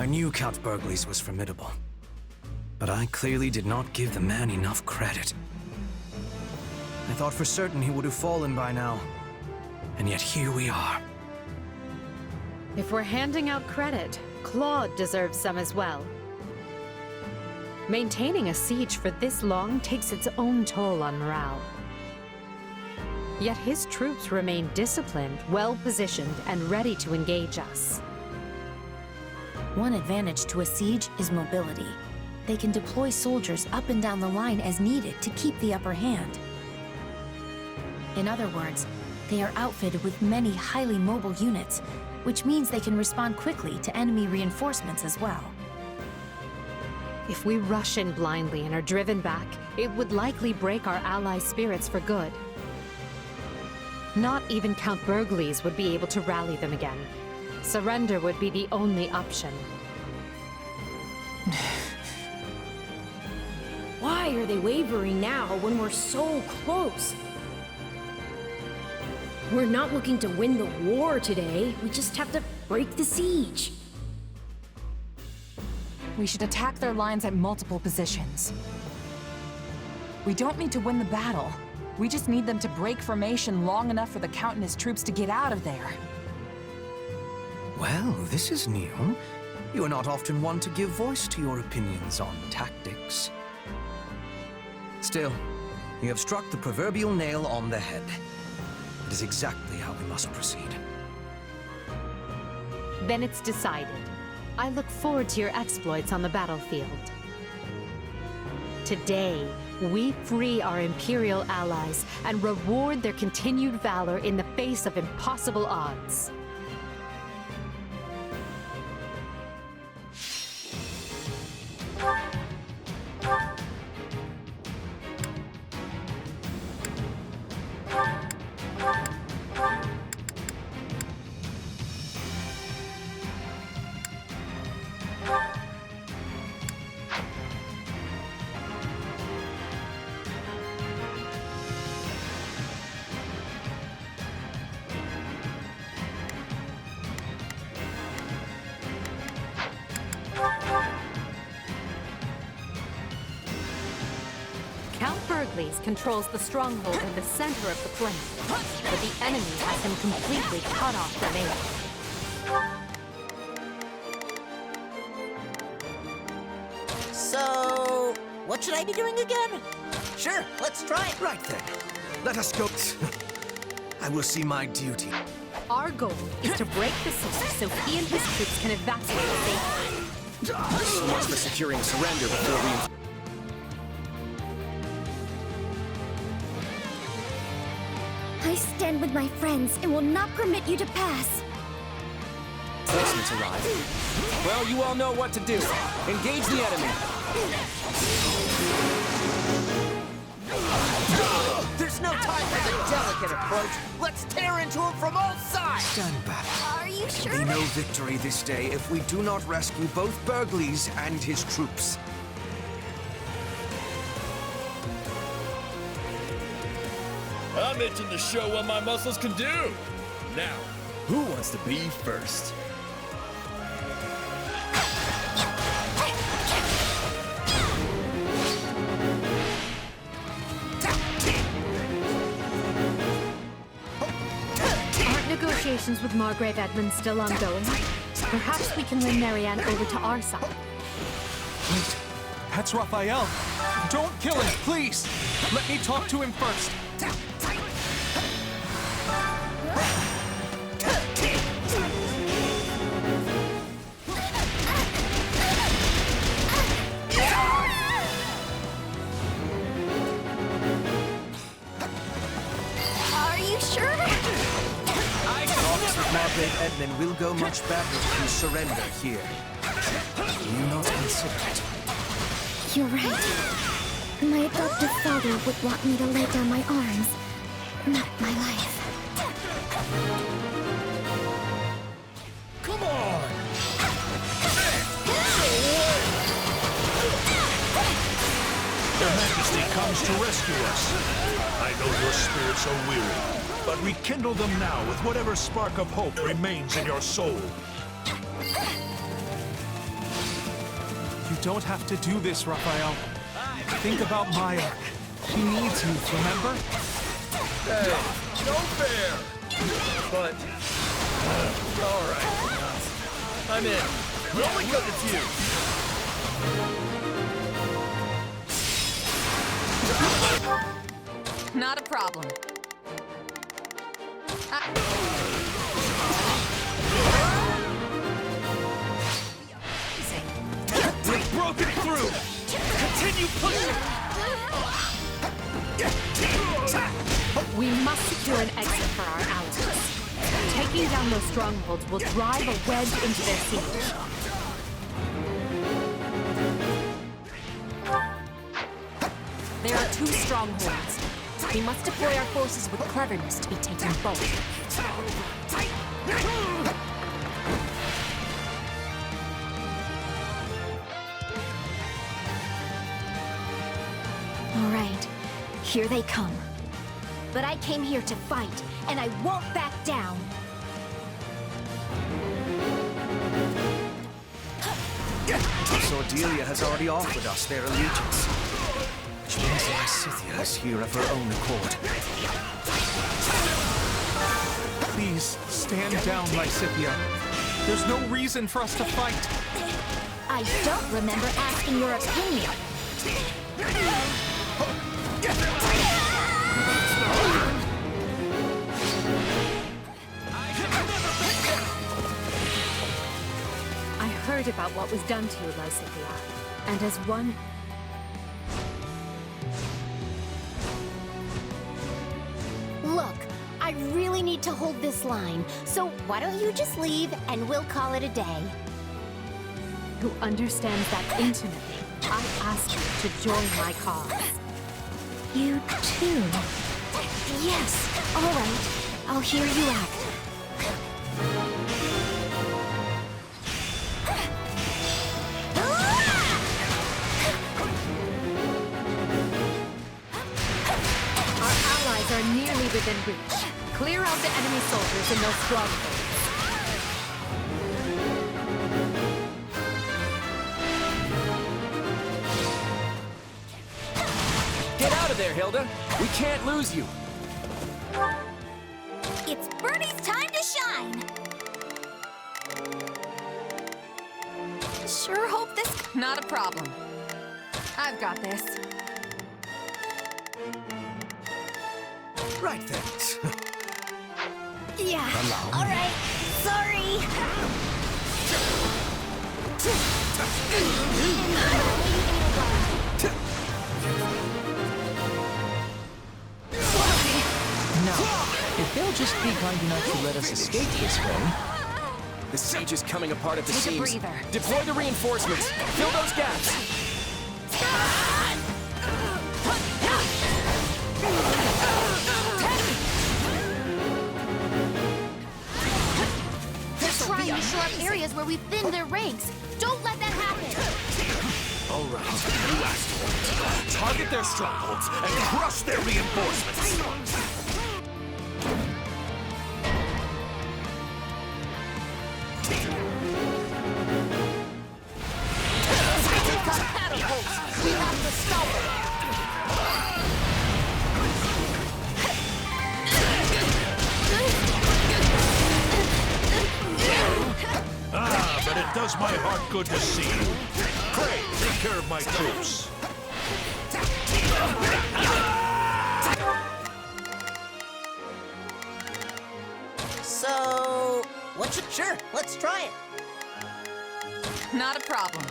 I knew Count Bergliez was formidable, but I clearly did not give the man enough credit. I thought for certain he would have fallen by now, and yet here we are. If we're handing out credit, Claude deserves some as well. Maintaining a siege for this long takes its own toll on morale. Yet his troops remain disciplined, well-positioned, and ready to engage us. One advantage to a siege is mobility. They can deploy soldiers up and down the line as needed to keep the upper hand. In other words, they are outfitted with many highly mobile units, which means they can respond quickly to enemy reinforcements as well. If we rush in blindly and are driven back, it would likely break our allies' spirits for good. Not even Count Bergliez would be able to rally them again. Surrender would be the only option. Why are they wavering now when we're so close? We're not looking to win the war today. We just have to break the siege. We should attack their lines at multiple positions. We don't need to win the battle. We just need them to break formation long enough for the Count and his troops to get out of there. Well, this is new. You are not often one to give voice to your opinions on tactics. Still, you have struck the proverbial nail on the head. It is exactly how we must proceed. Then it's decided. I look forward to your exploits on the battlefield. Today, we free our Imperial allies and reward their continued valor in the face of impossible odds. Count Bergliez controls the stronghold in the center of the plain, but the enemy has him completely cut off from aid. So, what should I be doing again? Sure, let's try it. Right then. Let us go. I will see my duty. Our goal is to break the siege so he and his troops can evacuate safely. So much for securing surrender before we... I stand with my friends and will not permit you to pass. Reinforcements arrive. Well, you all know what to do. Engage the enemy. There's no time for the delicate approach. Let's tear into him from all sides. Stand back. Are you sure? There will be no victory this day if we do not rescue both Bergliez and his troops. I'm itching to show what my muscles can do. Now, who wants to be first? Aren't negotiations with Margrave Edmund still ongoing? Perhaps we can win Marianne over to our side. Wait, that's Raphael. Don't kill him, please. Let me talk to him first. Margrave Edmund will go much better if you surrender here. Do you not consider it? You're right. My adoptive father would want me to lay down my arms, not my life. Come on! Your Majesty comes to rescue us. I know your spirits are weary, but rekindle them now with whatever spark of hope remains in your soul. don't have to do this, Raphael. Think about Maya. She needs you, remember? Hey, no fair! But, alright. I'm in. Only because it's you. Not a problem. We've broken through! Continue pushing! We must secure an exit for our allies. Taking down those strongholds will drive a wedge into their siege. There are 2 strongholds. We must deploy our forces with cleverness to be taking both. All right, here they come. But I came here to fight, and I won't back down. Cordelia has already offered us their allegiance. Which means Lysithea is here of her own accord. Please, stand down, Lysithea. There's no reason for us to fight. I don't remember asking your opinion. I heard about what was done to you, Lysithea, and as one... Look, I really need to hold this line, so why don't you just leave and we'll call it a day. who understands that intimately, I ask you to join my cause. You too? Yes, all right. I'll hear you out. Our allies are nearly within reach. Clear out the enemy soldiers in those strongholds. Get out of there, Hilda! We can't lose you! It's Birdie's time to shine! Sure hope this... Not a problem. I've got this. Right then. Yeah, Allow all me. right. Sorry. If they'll just be kind enough to let us escape this way. The siege is coming apart at the Take a seams. breather. Deploy the reinforcements. Fill those gaps. They're trying to shore up areas where we've thinned their ranks. Don't let that happen. All right, you asked for it. Target their strongholds and crush their reinforcements. We have to stop it! Ah, but it does my heart good to see you. Pray, take care of my troops. So, sure, let's try it. Not a problem.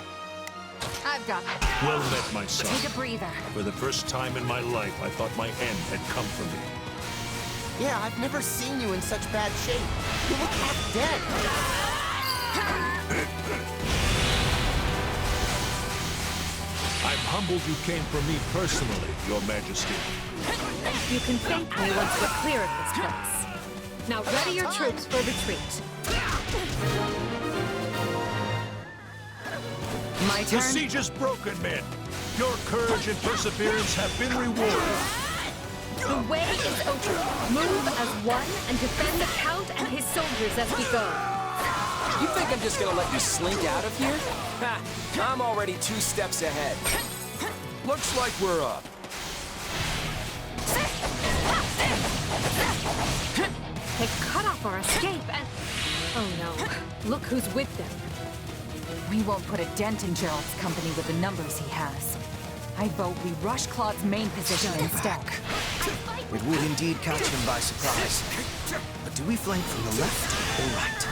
I've got it. Well met, my son. Take a breather. For the first time in my life, I thought my end had come for me. Yeah, I've never seen you in such bad shape. You look half dead. I'm humbled you came for me personally, Your Majesty. You can thank me once we're clear of this place. Now ready your troops for retreat. My The turn. siege is broken, men. Your courage and perseverance have been rewarded. The way is open. Move as one and defend the Count and his soldiers as we go. You think I'm just gonna let you slink out of here? Ha! I'm already 2 steps ahead. Looks like we're up. They cut off our escape and... Oh no, look who's with them. We won't put a dent in Jeralt's company with the numbers he has. I vote we rush Claude's main position instead. It would indeed catch him by surprise. But do we flank from the left or right?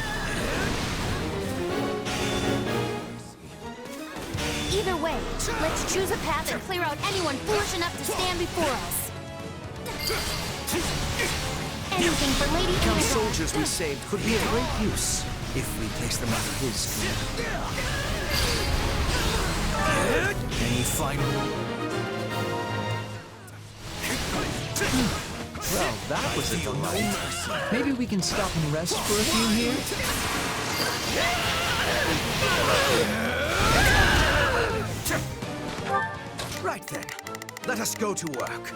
Either way, let's choose a path and clear out anyone foolish enough to stand before us. Anything for Lady The Hilda. soldiers we saved could be of great use if we place them under his feet. Any final... Well, that was a delight. Maybe we can stop and rest for a few here? Right then, let us go to work.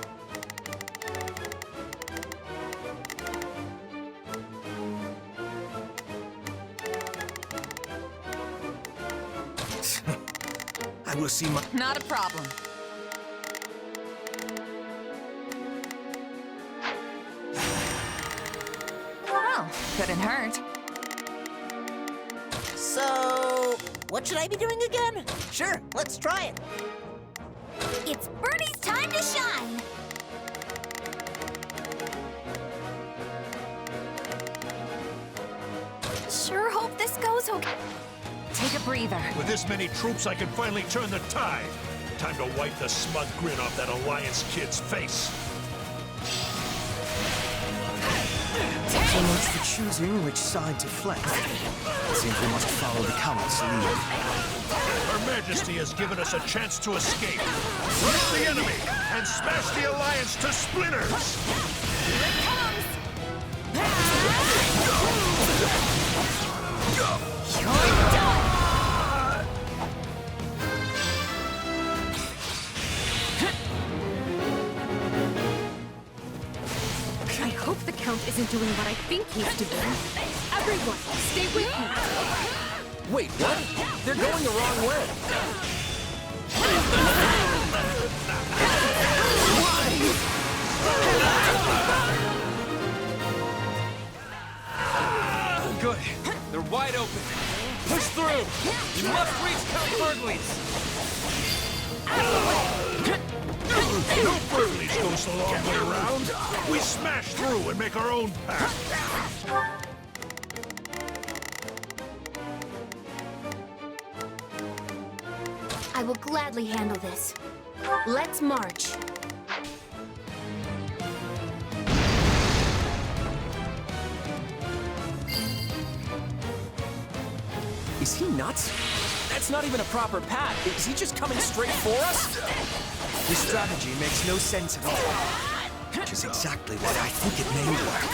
I will see my... Not a problem. Well, couldn't hurt. So, what should I be doing again? Sure, let's try it. It's Bernie's time to shine. Sure hope this goes okay. Take a breather. With this many troops, I can finally turn the tide. Time to wipe the smug grin off that Alliance kid's face. So much for choosing which side to flank. It seems we must follow the Count's lead. Her Majesty has given us a chance to escape. Crush the enemy and smash the Alliance to splinters! Here it comes. You're done! I hope the Count isn't doing what I think he's doing. Everyone, stay with me. Wait, what? They're going the wrong way. Good. They're wide open. Push through. You must reach Count Bergliez. No Bergliez goes the long way around. We smash through and make our own path. I will gladly handle this. Let's march. Is he nuts? That's not even a proper path. Is he just coming straight for us? This strategy makes no sense at all. Which is exactly why I think it may work.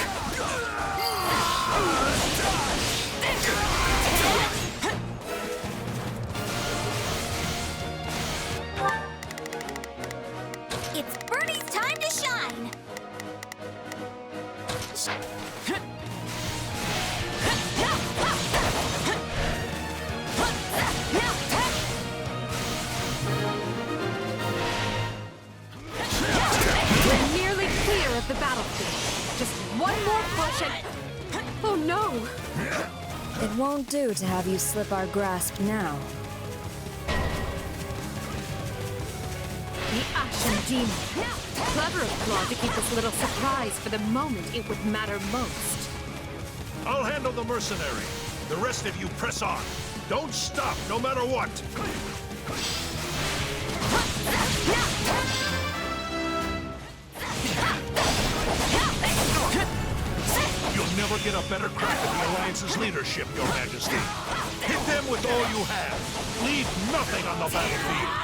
It's Bernie's time to shine. We're nearly clear of the battlefield. Just one more push and... Oh no! It won't do to have you slip our grasp now. The Ashen Demon. Clever of Claude to keep this little surprise for the moment it would matter most. I'll handle the mercenary. The rest of you press on. Don't stop, no matter what. You'll never get a better crack at the Alliance's leadership, Your Majesty. Hit them with all you have. Leave nothing on the battlefield.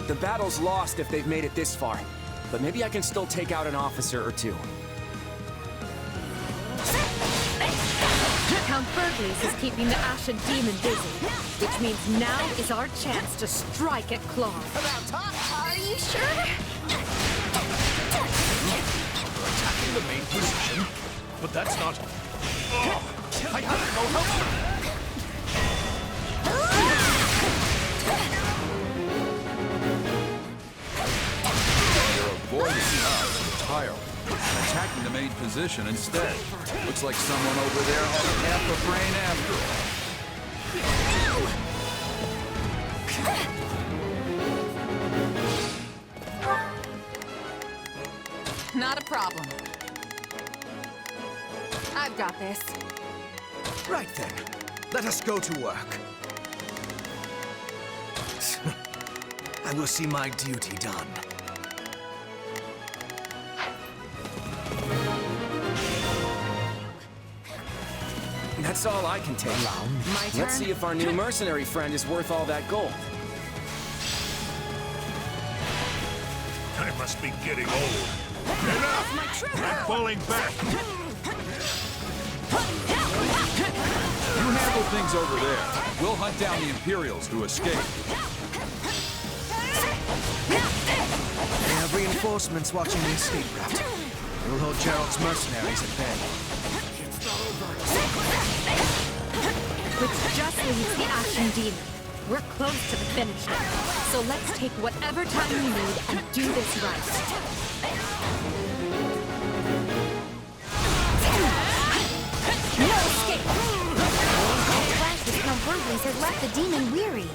The battle's lost if they've made it this far. But maybe I can still take out an officer or two. Count Bergliez is keeping the Ashen Demon busy, which means now is our chance to strike at Claude. About time. Are you sure? the main position, but that's not... Oh, I have no help! They're avoiding us entirely, attacking the main position instead. Looks like someone over there has half a brain after all. Not a problem. I've got this. Right then. Let us go to work. I will see my duty done. That's all I can take. My turn? Let's see if our new mercenary friend is worth all that gold. I must be getting old. Enough! I'm falling back! You handle things over there. We'll hunt down the Imperials who escaped. They have reinforcements watching the escape route. They will hold Jeralt's mercenaries at bay. Which just leaves the Ashen Demon. We're close to the finish line, so let's take whatever time we need and do this right. No escape! Flashes Count Bergliez has left the demon weary.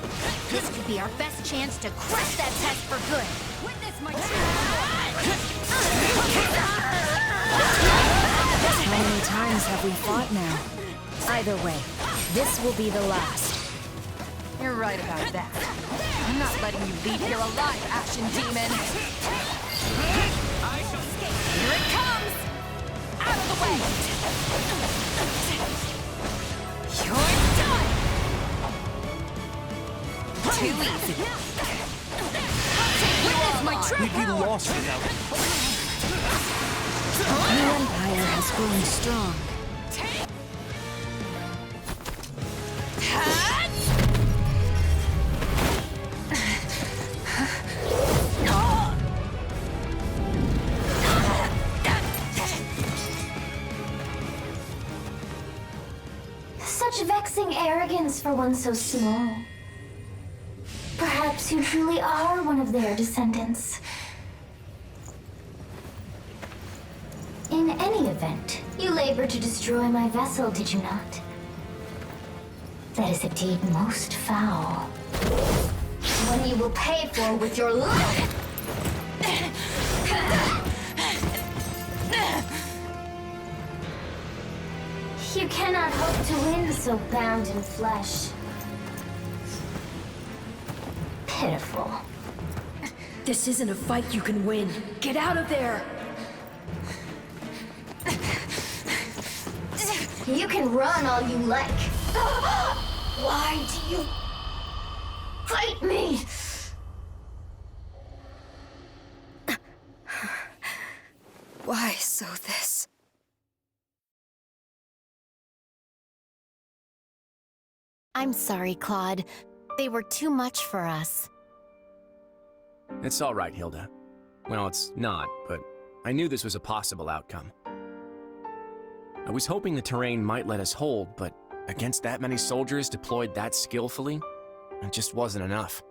This could be our best chance to crush that test for good. Witness my How many times have we fought now? Either way, this will be the last. You're right about that. I'm not letting you leave here alive, Ashen Demon! Here it comes! Out of the way! You're done! Too easy. We'd be lost without it. The Empire has grown strong. Such vexing arrogance for one so small. Perhaps you truly are one of their descendants. In any event, you labored to destroy my vessel, did you not? That is a deed most foul. One you will pay for with your life! You cannot hope to win so bound in flesh. Pitiful. This isn't a fight you can win. Get out of there! You can run all you like. Why do you fight me? Why so this? I'm sorry, Claude. They were too much for us. It's all right, Hilda. Well, it's not, but I knew this was a possible outcome. I was hoping the terrain might let us hold, but against that many soldiers deployed that skillfully, it just wasn't enough.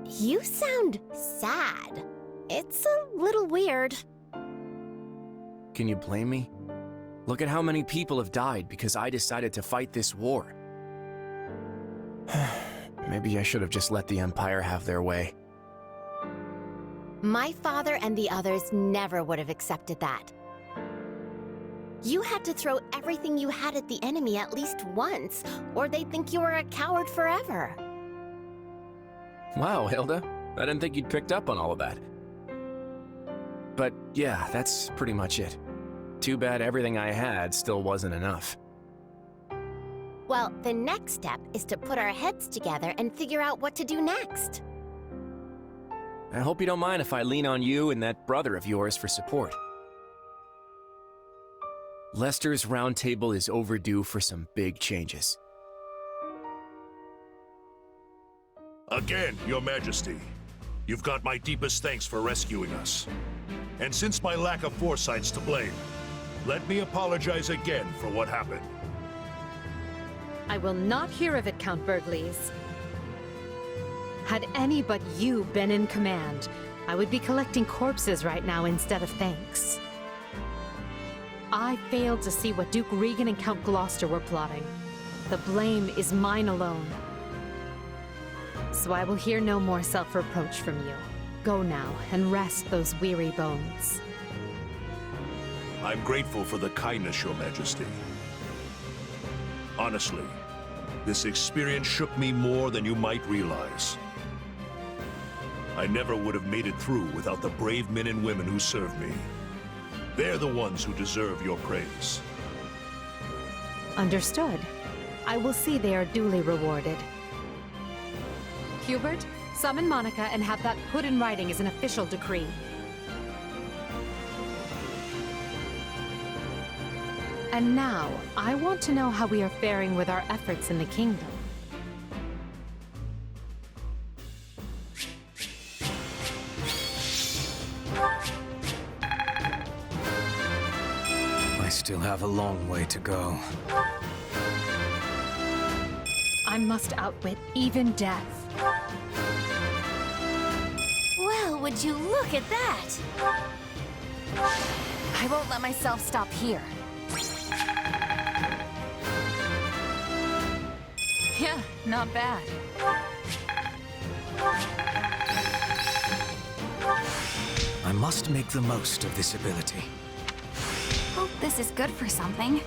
You sound sad. It's a little weird. Can you blame me? Look at how many people have died because I decided to fight this war. Maybe I should have just let the Empire have their way. My father and the others never would have accepted that. You had to throw everything you had at the enemy at least once, or they'd think you were a coward forever. Wow, Hilda. I didn't think you'd picked up on all of that. But yeah, that's pretty much it. Too bad everything I had still wasn't enough. Well, the next step is to put our heads together and figure out what to do next. I hope you don't mind if I lean on you and that brother of yours for support. Lester's Round Table is overdue for some big changes. Again, Your Majesty. You've got my deepest thanks for rescuing us. And since my lack of foresight's to blame, let me apologize again for what happened. I will not hear of it, Count Bergliez. Had any but you been in command, I would be collecting corpses right now instead of thanks. I failed to see what Duke Riegan and Count Gloucester were plotting. The blame is mine alone. So I will hear no more self-reproach from you. Go now and rest those weary bones. I'm grateful for the kindness, Your Majesty. Honestly, this experience shook me more than you might realize. I never would have made it through without the brave men and women who served me. They're the ones who deserve your praise. Understood. I will see they are duly rewarded. Hubert, summon Monica and have that put in writing as an official decree. And now, I want to know how we are faring with our efforts in the kingdom. I still have a long way to go. I must outwit even death. Well, would you look at that? I won't let myself stop here. Yeah, not bad. I must make the most of this ability. Hope this is good for something.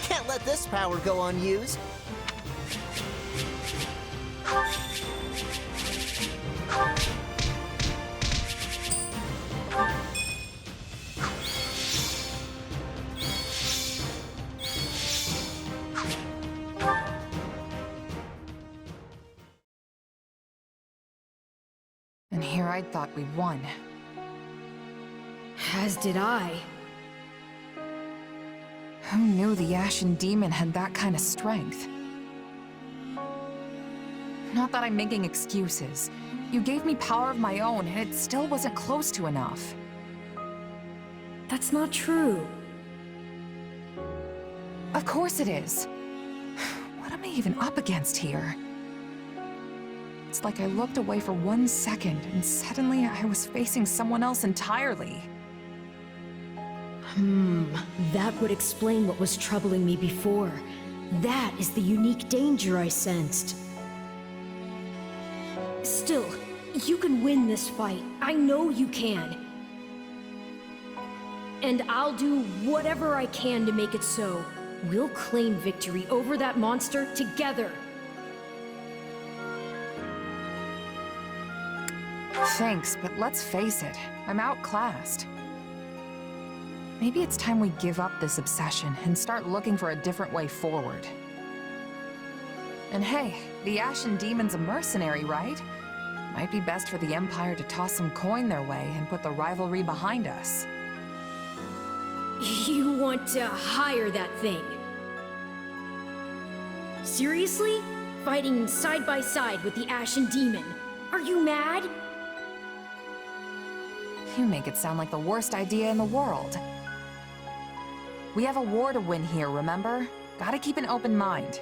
Can't let this power go unused. And here I thought we'd won. As did I. Who knew the Ashen Demon had that kind of strength? Not that I'm making excuses. You gave me power of my own, and it still wasn't close to enough. That's not true. Of course it is. What am I even up against here? It's like I looked away for 1 second, and suddenly I was facing someone else entirely. That would explain what was troubling me before. That is the unique danger I sensed. Still, you can win this fight. I know you can. And I'll do whatever I can to make it so. We'll claim victory over that monster together. Thanks, but let's face it, I'm outclassed. Maybe it's time we give up this obsession and start looking for a different way forward. And hey, the Ashen Demon's a mercenary, right? Might be best for the Empire to toss some coin their way and put the rivalry behind us. You want to hire that thing? Seriously? Fighting side by side with the Ashen Demon? Are you mad? You make it sound like the worst idea in the world. We have a war to win here, remember? Gotta keep an open mind.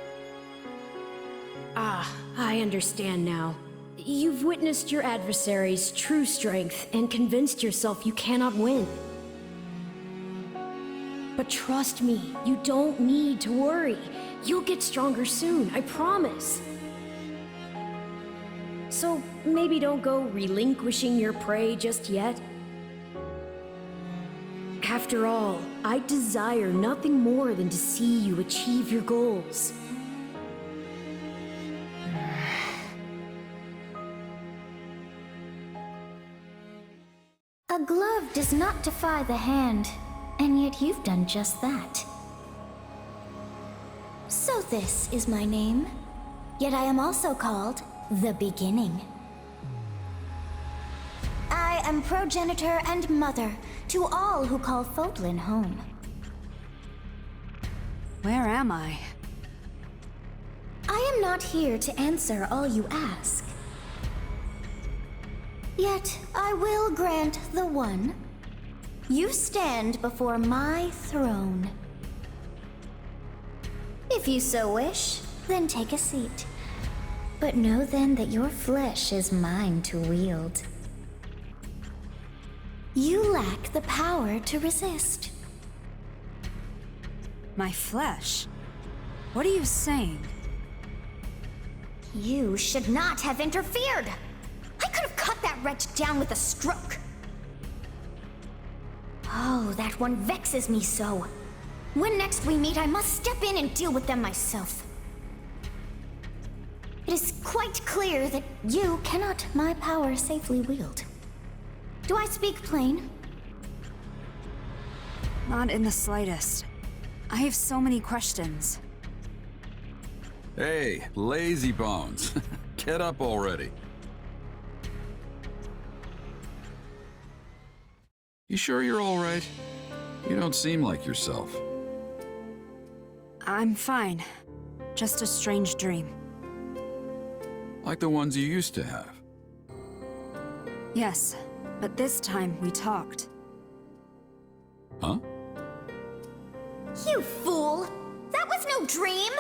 Ah, I understand now. You've witnessed your adversary's true strength and convinced yourself you cannot win. But trust me, you don't need to worry. You'll get stronger soon, I promise. So maybe don't go relinquishing your prey just yet. After all, I desire nothing more than to see you achieve your goals. A glove does not defy the hand, and yet you've done just that. So this is my name, yet I am also called the Beginning. I am progenitor and mother to all who call Fodlan home. Where am I? I am not here to answer all you ask. Yet I will grant the one. You stand before my throne. If you so wish, then take a seat. But know then that your flesh is mine to wield. You lack the power to resist. My flesh? What are you saying? You should not have interfered! I could have cut that wretch down with a stroke! Oh, that one vexes me so. When next we meet, I must step in and deal with them myself. It is quite clear that you cannot my power safely wield. Do I speak plain? Not in the slightest. I have so many questions. Hey, lazy bones. Get up already. You sure you're all right? You don't seem like yourself. I'm fine. Just a strange dream. Like the ones you used to have. Yes, but this time we talked. Huh? You fool! That was no dream!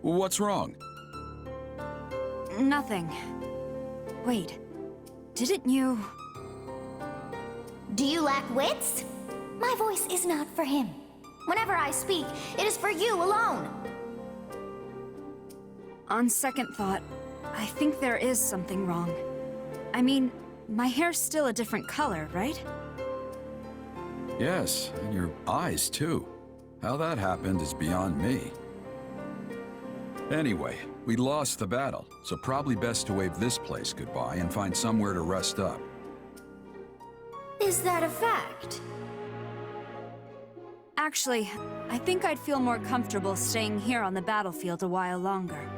What's wrong? Nothing. Wait, didn't you... Do you lack wits? My voice is not for him. Whenever I speak, it is for you alone. On second thought, I think there is something wrong. I mean, my hair's still a different color, right? Yes, and your eyes too. How that happened is beyond me. Anyway, we lost the battle, so probably best to wave this place goodbye and find somewhere to rest up. Is that a fact? Actually, I think I'd feel more comfortable staying here on the battlefield a while longer.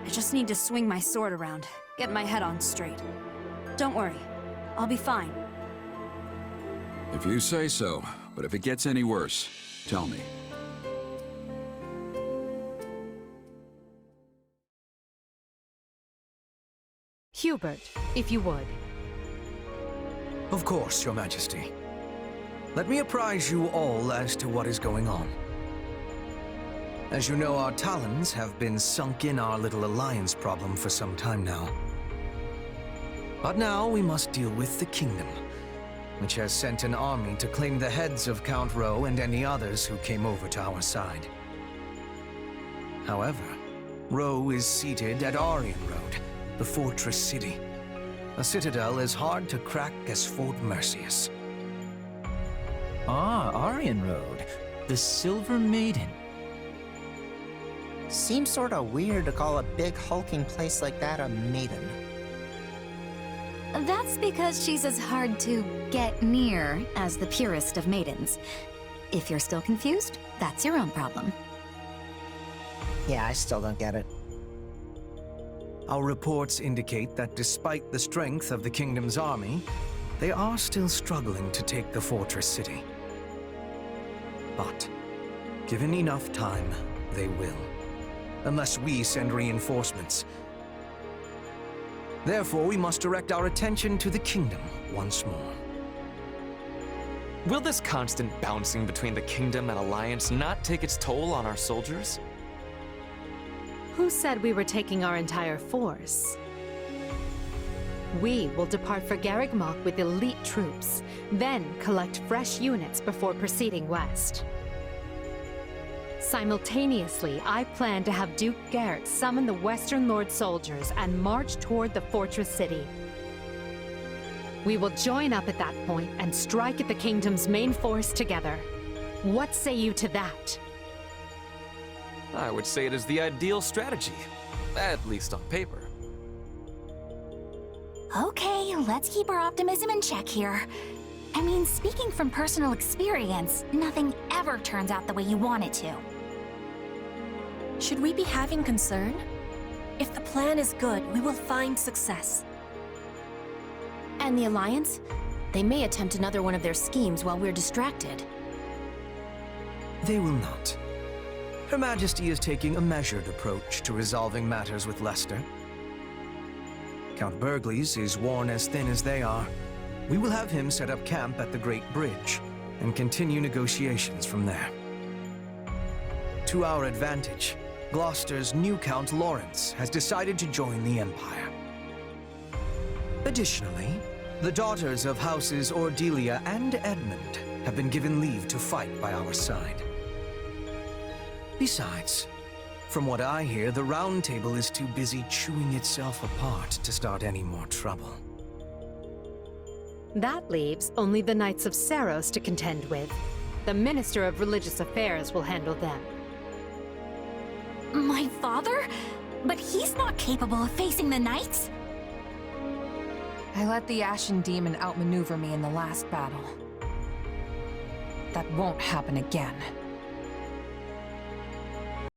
I just need to swing my sword around, get my head on straight. Don't worry, I'll be fine. If you say so, but if it gets any worse, tell me. Hubert, if you would. Of course, Your Majesty. Let me apprise you all as to what is going on. As you know, our talons have been sunk in our little alliance problem for some time now. But now we must deal with the Kingdom, which has sent an army to claim the heads of Count Rowe and any others who came over to our side. However, Rowe is seated at Aryan Road, the fortress city. A citadel as hard to crack as Fort Merceus. Ah, Aryan Road. The Silver Maiden. Seems sorta weird to call a big hulking place like that a maiden. That's because she's as hard to get near as the purest of maidens. If you're still confused, that's your own problem. Yeah, I still don't get it. Our reports indicate that despite the strength of the Kingdom's army, they are still struggling to take the fortress city. But, given enough time, they will. Unless we send reinforcements. Therefore, we must direct our attention to the Kingdom once more. Will this constant bouncing between the Kingdom and Alliance not take its toll on our soldiers? Who said we were taking our entire force? We will depart for Garrigmok with elite troops, then collect fresh units before proceeding west. Simultaneously, I plan to have Duke Garrett summon the Western Lord soldiers and march toward the fortress city. We will join up at that point and strike at the Kingdom's main force together. What say you to that? I would say it is the ideal strategy, at least on paper. Okay, let's keep our optimism in check here. I mean, speaking from personal experience, nothing ever turns out the way you want it to. Should we be having concern? If the plan is good, we will find success. And the Alliance? They may attempt another one of their schemes while we're distracted. They will not. Her Majesty is taking a measured approach to resolving matters with Leicester. Count Bergliez is worn as thin as they are. We will have him set up camp at the Great Bridge and continue negotiations from there. To our advantage, Gloucester's new Count Lawrence has decided to join the Empire. Additionally, the daughters of Houses Ordelia and Edmund have been given leave to fight by our side. Besides, from what I hear, the Round Table is too busy chewing itself apart to start any more trouble. That leaves only the Knights of Saros to contend with. The Minister of Religious Affairs will handle them. My father? But he's not capable of facing the Knights? I let the Ashen Demon outmaneuver me in the last battle. That won't happen again.